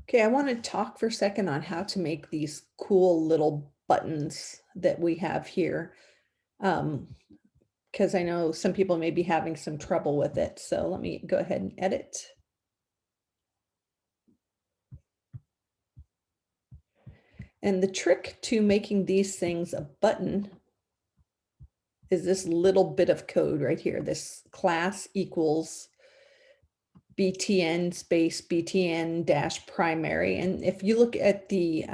Okay, I want to talk for a second on how to make these cool little buttons that we have here. Um, because I know some people may be having some trouble with it. So let me go ahead and edit. And the trick to making these things a button is this little bit of code right here. This class equals btn space btn dash primary. And if you look at the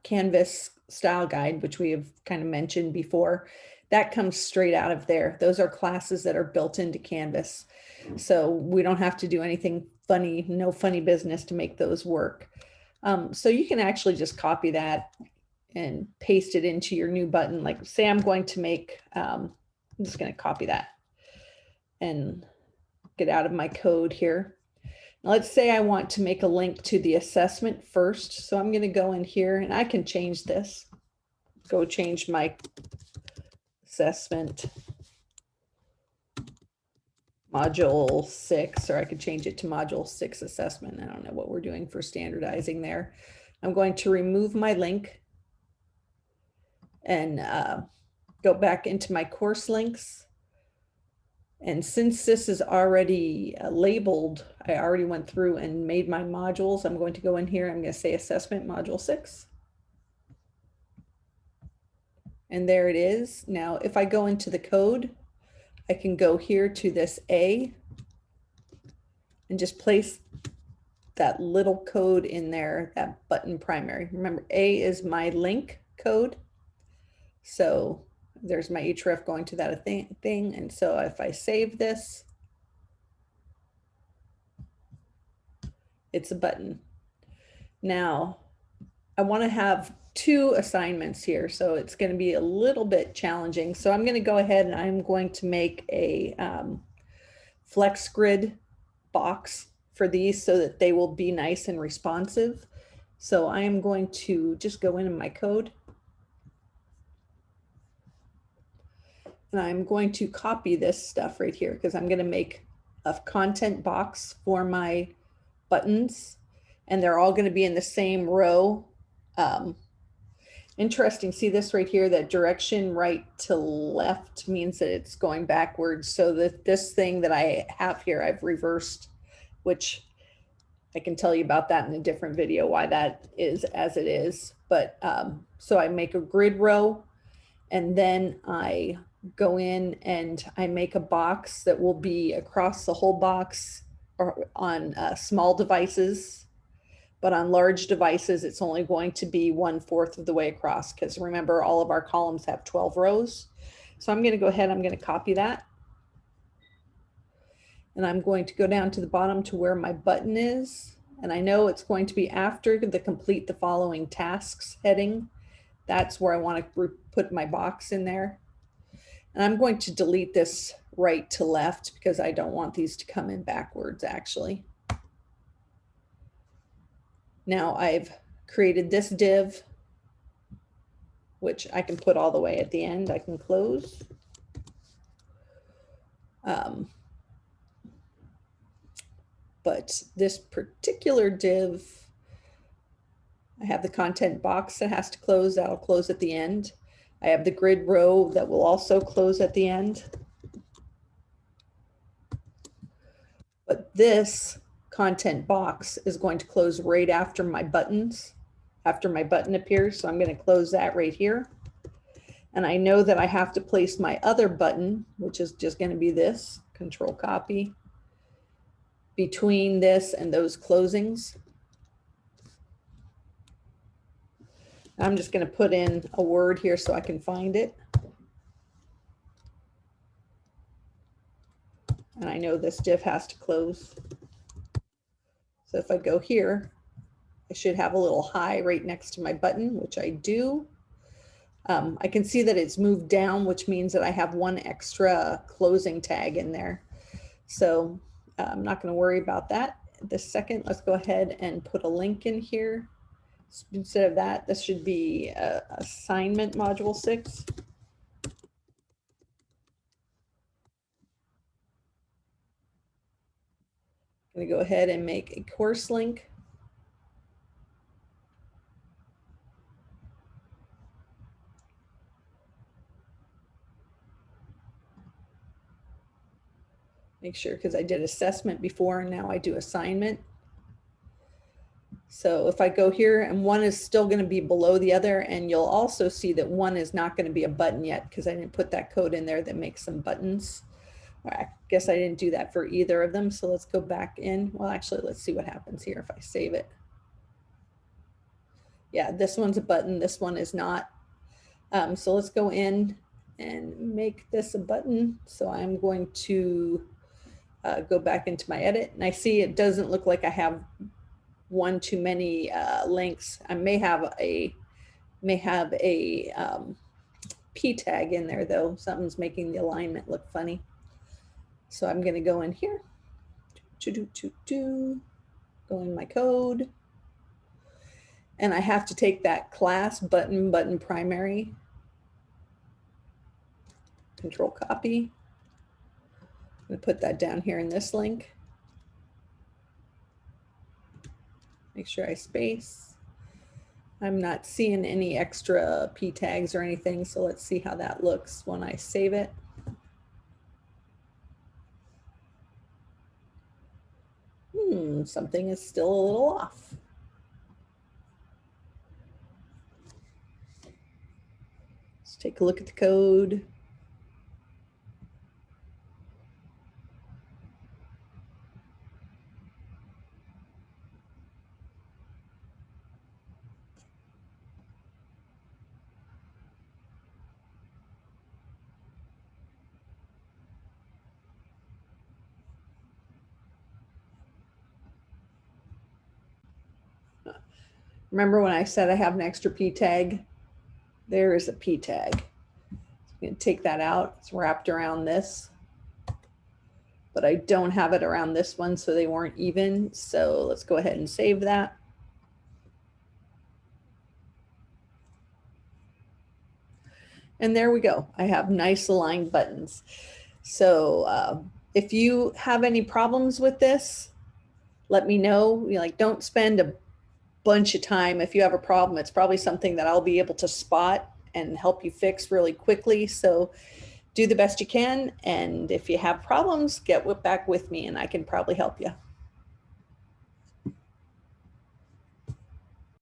Canvas style guide, which we have kind of mentioned before, that comes straight out of there. Those are classes that are built into Canvas. So we don't have to do anything funny, no funny business to make those work. So you can actually just copy that and paste it into your new button. Like say I'm going to make, I'm just going to copy that and get out of my code here. Now let's say I want to make a link to the assessment first. So I'm going to go in here and I can change this. Go change my assessment module 6, or I could change it to module 6 assessment. I don't know what we're doing for standardizing there. I'm going to remove my link and go back into my course links. And since this is already labeled, I already went through and made my modules. I'm going to go in here. I'm going to say assessment module 6. And there it is. Now, if I go into the code, I can go here to this A and just place that little code in there, that button primary. Remember, A is my link code. So there's my href going to that thing. And so if I save this, it's a button. Now, I want to have 2 assignments here, so it's going to be a little bit challenging. So I'm going to go ahead and I'm going to make a flex grid box for these so that they will be nice and responsive. So I am going to just go in my code and I'm going to copy this stuff right here because I'm going to make a content box for my buttons and they're all going to be in the same row. Interesting. See this right here, that direction right to left means that it's going backwards. So that this thing that I have here, I've reversed, which I can tell you about that in a different video, why that is as it is. But so I make a grid row and then I go in and I make a box that will be across the whole box or on small devices. But on large devices, it's only going to be 1/4 of the way across because remember, all of our columns have 12 rows. So I'm going to go ahead, I'm going to copy that. And I'm going to go down to the bottom to where my button is. And I know it's going to be after the complete the following tasks heading. That's where I want to put my box in there. And I'm going to delete this right to left because I don't want these to come in backwards actually. Now I've created this div, which I can put all the way at the end. I can close. But this particular div, I have the content box that has to close. That'll close at the end. I have the grid row that will also close at the end. But this content box is going to close right after my buttons, after my button appears. So I'm going to close that right here. And I know that I have to place my other button, which is just going to be this, control copy, between this and those closings. I'm just going to put in a word here so I can find it. And I know this div has to close. So if I go here, I should have a little hi right next to my button, which I do. I can see that it's moved down, which means that I have one extra closing tag in there. So I'm not going to worry about that. This second, let's go ahead and put a link in here. Instead of that, this should be assignment module 6. I'm going to go ahead and make a course link. Make sure, because I did assessment before and now I do assignment. So if I go here and one is still going to be below the other, and you'll also see that one is not going to be a button yet because I didn't put that code in there that makes some buttons. I guess I didn't do that for either of them. So let's go back in. Well, actually, let's see what happens here if I save it. Yeah, this one's a button. This one is not. So let's go in and make this a button. So I'm going to go back into my edit, and I see it doesn't look like I have one too many links. I may have a P tag in there though. Something's making the alignment look funny. So I'm going to go in here, go in my code, and I have to take that class button primary, control copy. I'm going to put that down here in this link. Make sure I space. I'm not seeing any extra P tags or anything, so let's see how that looks when I save it. Something is still a little off. Let's take a look at the code. Remember when I said I have an extra P tag? There is a P tag. I'm going to take that out. It's wrapped around this, but I don't have it around this one, so they weren't even. So let's go ahead and save that. And there we go. I have nice aligned buttons. So if you have any problems with this, let me know. Like, don't spend a bunch of time. If you have a problem, it's probably something that I'll be able to spot and help you fix really quickly. So do the best you can. And if you have problems, get back with me and I can probably help you.